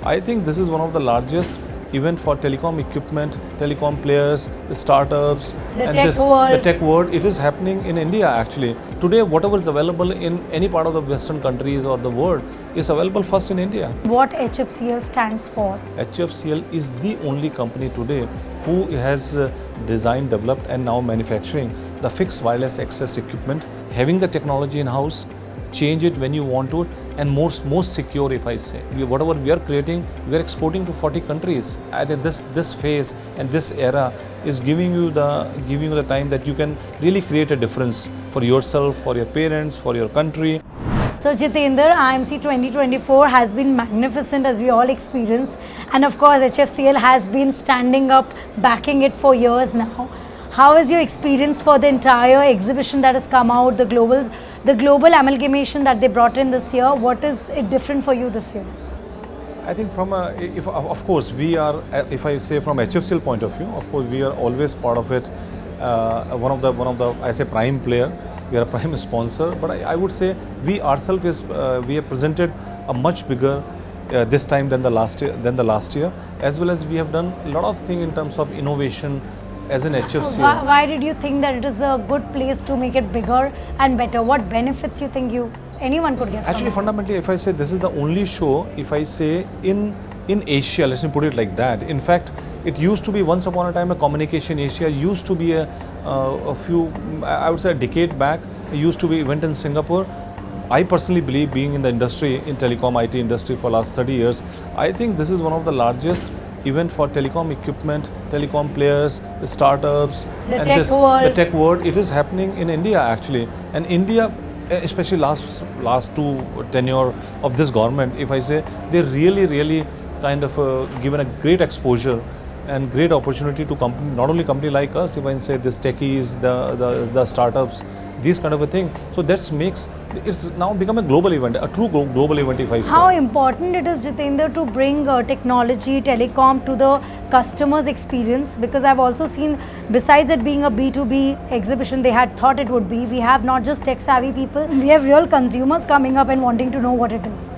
I think this is one of the largest event for telecom equipment, telecom players, startups, the tech world. It is happening in India actually. Today, whatever is available in any part of the Western countries or the world is available first in India. What HFCL stands for? HFCL is the only company today who has designed, developed and now manufacturing the fixed wireless access equipment, having the technology in-house, change it when you want to, and most secure, if I say. Whatever we are creating, we are exporting to 40 countries. I think this phase and this era is giving you the time that you can really create a difference for yourself, for your parents, for your country. So Jitendra, IMC 2024 has been magnificent as we all experience, and of course HFCL has been standing up, backing it for years now. How is your experience for the entire exhibition that has come out, the global amalgamation that they brought in this year? What is it different for you this year? I think of course we are, if I say from HFCL point of view, of course we are always part of it. One of the I say prime player. We are a prime sponsor, but I would say we ourselves we have presented a much bigger this time than the last year, as well as we have done a lot of things in terms of innovation as an HFCL. Why did you think that it is a good place to make it bigger and better? What benefits you think anyone could get? Actually, fundamentally, if I say this is the only show, if I say in Asia, let me put it like that. In fact, it used to be once upon a time a Communication Asia used to be a few, I would say a decade back, it used to be event in Singapore. I personally believe, being in the industry, in telecom IT industry for last 30 years, I think this is one of the largest event for telecom equipment, telecom players, startups, the tech world. It is happening in India actually, and India, especially last two tenure of this government, if I say, they really kind of given a great exposure and great opportunity to company, not only company like us, if I can say this techies, the startups, these kind of a thing. So that makes it's now become a global event, a true global event, if I say. How important it is, Jitendra, to bring technology, telecom to the customer's experience? Because I've also seen, besides it being a B2B exhibition they had thought it would be, we have not just tech savvy people, we have real consumers coming up and wanting to know what it is.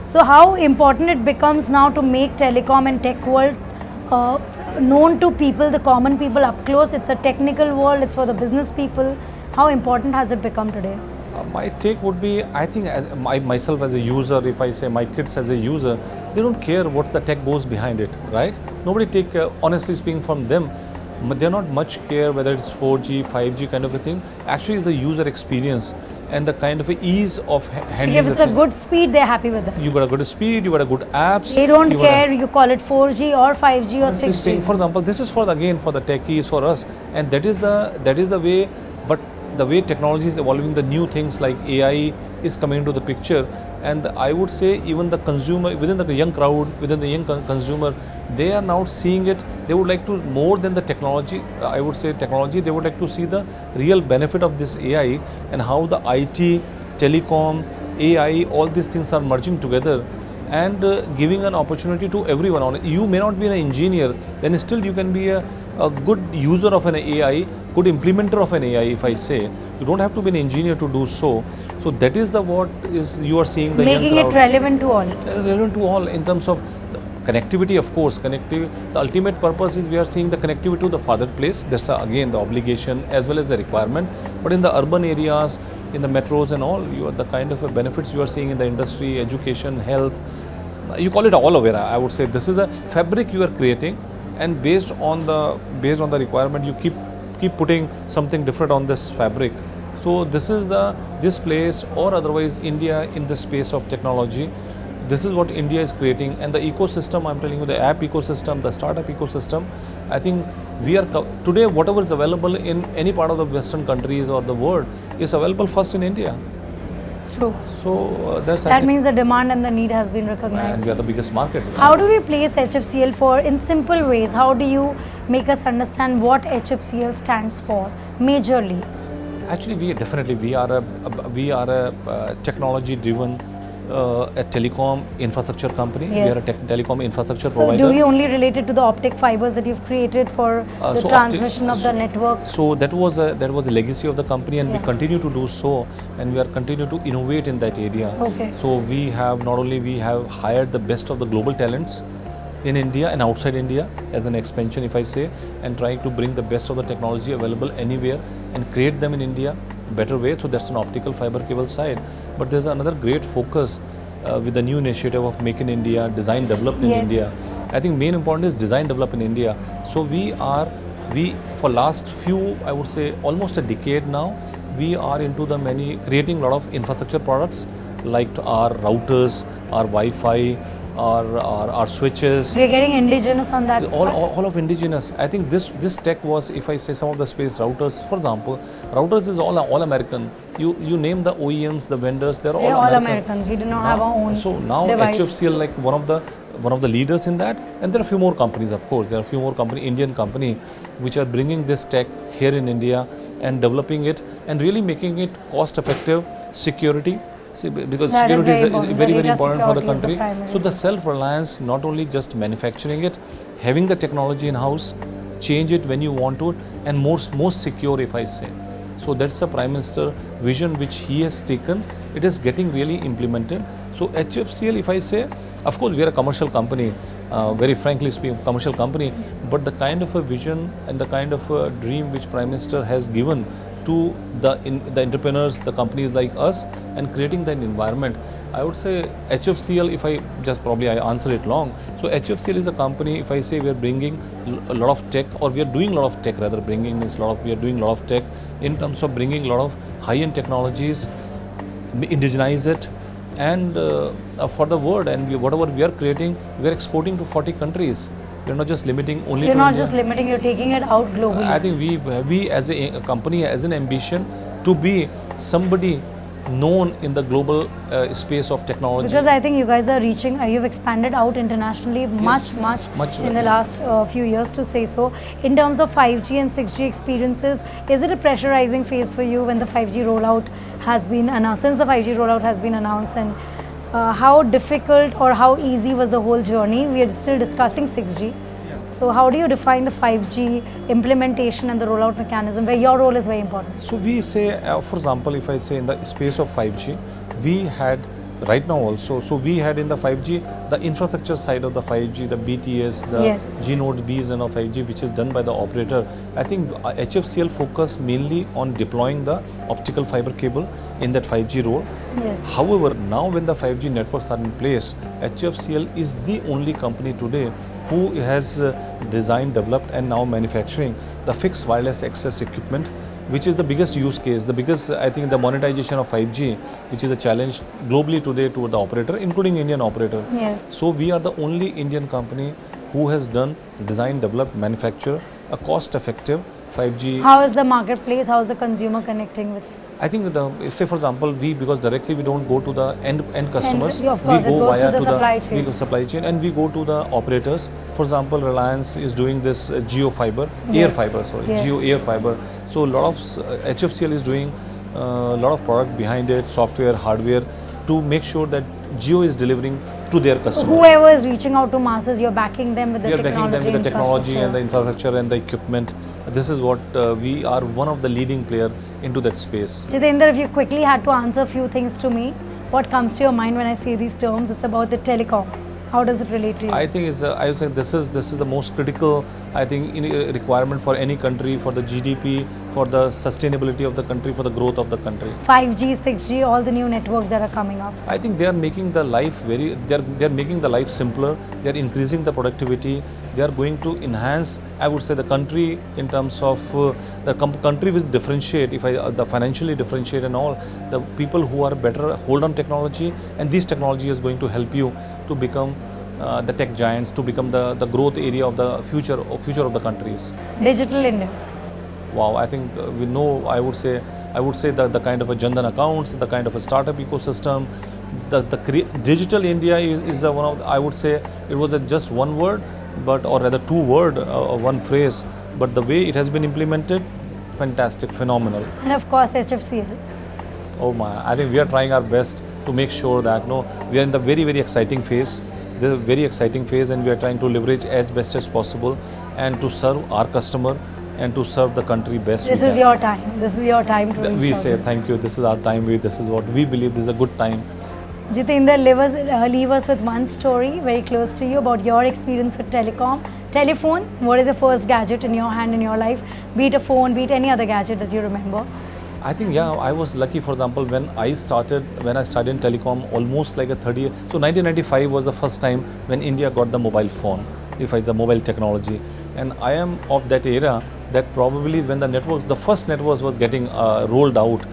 So how important it becomes now to make telecom and tech world known to people, the common people up close. It's a technical world, it's for the business people. How important has it become today? My take would be, I think as myself as a user, if I say my kids as a user, they don't care what the tech goes behind it, right? Nobody take, honestly speaking from them, they're not much care whether it's 4G, 5G kind of a thing. Actually it's the user experience and the kind of ease of handling. If it's a good speed, they're happy with that. You got a good speed, you got a good apps. They don't care, you call it 4G or 5G or 6G. For example, this is for the techies, for us, and that is the way. But the way technology is evolving, the new things like AI is coming into the picture, and I would say even the consumer, within the young crowd, within the young consumer, they are now seeing it. They would like to, more than the technology, I would say technology, they would like to see the real benefit of this AI and how the IT, telecom, AI, all these things are merging together and giving an opportunity to everyone. You may not be an engineer, then still you can be a good user of an AI, good implementer of an AI, if I say. You don't have to be an engineer to do so. So that is what is you are seeing the making young crowd. It relevant to all. Relevant to all in terms of connectivity, of course. Connectivity. The ultimate purpose is we are seeing the connectivity to the farther place. That's again the obligation as well as the requirement. But in the urban areas, in the metros and all, you are the kind of benefits you are seeing in the industry, education, health. You call it all over. I would say this is the fabric you are creating, and based on the requirement, you keep putting something different on this fabric. So this is this place, or otherwise India in the space of technology. This is what India is creating, and the ecosystem, I'm telling you, the app ecosystem, the startup ecosystem, I think we are today, whatever is available in any part of the Western countries or the world is available first in India. True. So that means the demand and the need has been recognized. And we are the biggest market. How do we place HFCL in simple ways? How do you make us understand what HFCL stands for majorly? Actually, we are a technology-driven a telecom infrastructure company. We Yes. are a telecom infrastructure So provider. do you only relate it to the optic fibers that you've created for the so transmission of the network? So that was a legacy of the company, and we Yeah. continue to do so, and we are continue to innovate in that area. Okay. So we have not only we have hired the best of the global talents in India and outside India as an expansion, if I say, and trying to bring the best of the technology available anywhere and create them in India better way. So that's an optical fiber cable side. But there's another great focus with the new initiative of Make in India, Design Develop in Yes. India. I think main important is design develop in India. So we for last few, I would say almost a decade now, we are into the creating a lot of infrastructure products like our routers, our Wi-Fi, our switches. We're getting indigenous on that. All of indigenous. I think this tech was, if I say some of the space routers, for example, routers is all American. You name the OEMs, the vendors, they're We're all all American. Americans. We do not have our own. So now device. HFCL like one of the leaders in that, and there are a few more companies. Of course, there are a few more Indian company, which are bringing this tech here in India and developing it and really making it cost effective, security. See, because That is security is important. very The data important for the security is the country. primary. So the self-reliance, not only just manufacturing it, having the technology in house, change it when you want to, and most secure, if I say. So that's the Prime Minister vision which he has taken. It is getting really implemented. So HFCL, if I say, of course we are a commercial company, very frankly speaking, commercial company, but the kind of a vision and the kind of a dream which Prime Minister has given to the entrepreneurs, the companies like us, and creating that environment. I would say HFCL, if I just probably I answer it long. So HFCL is a company, if I say we are bringing a lot of tech, or we are doing a lot of tech, rather bringing is we are doing a lot of tech in terms of bringing a lot of high-end technologies, indigenize it, and for the world, and whatever we are creating, we are exporting to 40 countries. We're not just limiting only You're to not India. just limiting, you're taking it out globally. I think we as a company has an ambition to be somebody known in the global space of technology. Because I think you guys are reaching, you've expanded out internationally Yes, much in the last few years, to say so. In terms of 5G and 6G experiences, is it a pressurizing phase for you when the 5G rollout has been announced, since the 5G rollout has been announced, and how difficult or how easy was the whole journey? We are still discussing 6G. So how do you define the 5G implementation and the rollout mechanism, where your role is very important? So we say, for example, if I say in the space of 5G, we had right now also, so we had in the 5G, the infrastructure side of the 5G, the BTS, the Yes. G Node Bs and of 5G, which is done by the operator. I think HFCL focused mainly on deploying the optical fiber cable in that 5G role. Yes. However, now when the 5G networks are in place, HFCL is the only company today who has designed, developed, and now manufacturing the fixed wireless access equipment, which is the biggest use case, the biggest, I think, the monetization of 5G, which is a challenge globally today to the operator, including Indian operator. Yes. So we are the only Indian company who has done, design, develop, manufacture a cost-effective 5G. How is the marketplace? How is the consumer connecting with it? I think say for example, because directly we don't go to the end customers, of course, we it go goes via to the supply chain. we go supply chain, and we go to the operators. For example, Reliance is doing this Geo fiber, Yes. air fiber, sorry, Yes. Geo air fiber. So a lot of HFCL is doing a lot of product behind it, software, hardware, to make sure that Geo is delivering to their customers. Whoever is reaching out to masses, you're backing them with the We are technology. backing them with the technology and the infrastructure. infrastructure and the equipment. This is what we are one of the leading player into that space. Jitendra, if you quickly had to answer a few things to me, what comes to your mind when I say these terms? It's about the telecom. How does it relate to you? I think I would say this is the most critical, I think, requirement for any country, for the GDP, for the sustainability of the country, for the growth of the country. 5G, 6G, all the new networks that are coming up. I think they are making the life they are making the life simpler. They are increasing the productivity. They are going to enhance, I would say, the country in terms of the country will differentiate. If the financially differentiate and all, the people who are better hold on technology, and this technology is going to help you to become the tech giants, to become the growth area of the future of the countries. Digital India. Wow, I think we know. I would say that the kind of a Jandan accounts, the kind of a startup ecosystem, the digital India is the one of I would say it was just one word, but or rather two word, one phrase, but the way it has been implemented, fantastic, phenomenal. And of course, HFCL. Oh my, I think we are trying our best to make sure that we are in the very, very exciting phase. This is a very exciting phase, and we are trying to leverage as best as possible and to serve our customer and to serve the country best. This is your time. This is your time to reach We out. say thank you. This is our time. This is what we believe. This is a good time. Jitendra, leave us with one story very close to you about your experience with telecom. Telephone, what is the first gadget in your hand in your life? Be it a phone, be it any other gadget that you remember. I think, yeah, I was lucky, for example, when I started in telecom almost like a 30 years. So 1995 was the first time when India got the mobile phone, the mobile technology. And I am of that era that probably when the first networks was getting rolled out,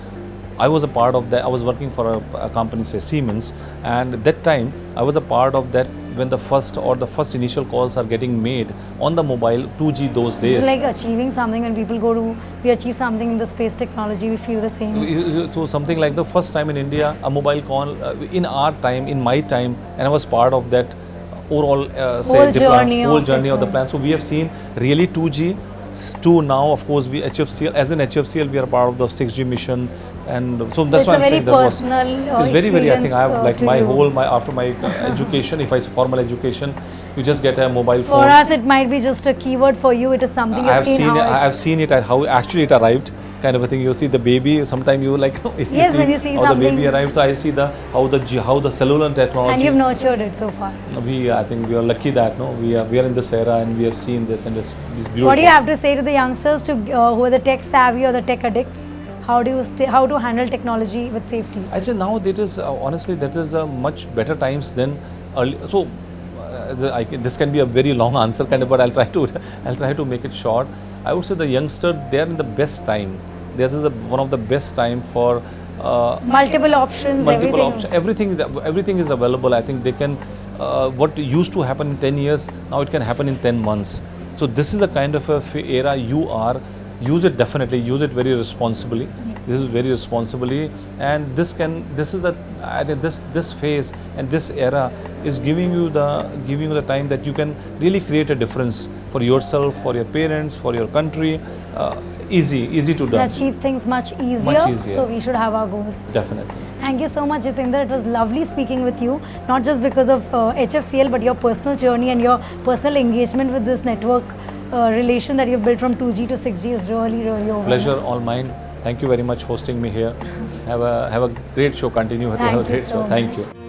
I was a part of that. I was working for a company, say Siemens, and at that time I was a part of that when the first initial calls are getting made on the mobile 2G those days. It's like achieving something. When people we achieve something in the space technology, we feel the same. So something like the first time in India, a mobile call in our time, in my time, and I was part of that overall whole journey of the plan. So we have seen really 2G. To now, of course, as an HFCL, we are part of the 6G mission, and so that's why I'm saying that it's very very. I think I have like after my education, if I say formal education, you just get a mobile phone. For us, it might be just a keyword. For you, it is something I have seen it how actually it arrived. Kind of a thing. You see the baby. Sometimes you like if when you see how the baby arrives. So I see how the cellular technology. And you've nurtured it so far. I think we are lucky that we are in this era and we have seen this, and it's beautiful. What do you have to say to the youngsters who are the tech savvy or the tech addicts? How to handle technology with safety? I say now that is honestly that is much better times than early. So. This can be a very long answer kind of, but I'll try to make it short. I would say the youngster, they are in the best time. This is one of the best time for multiple options. Everything is available. I think they can. What used to happen in 10 years, now it can happen in 10 months. So this is the kind of era you are. Use it definitely. Use it very responsibly. This is very responsibly, and this is the I think this phase and this era is giving you the time that you can really create a difference for yourself, for your parents, for your country. Easy to do. Achieve things much easier. So we should have our goals. Definitely. Thank you so much, Jitendra. It was lovely speaking with you, not just because of HFCL, but your personal journey and your personal engagement with this network relation that you've built from 2G to 6G is really over. Pleasure all mine. Thank you very much for hosting me here. Have a great show. Continue to have a great show. Thank you.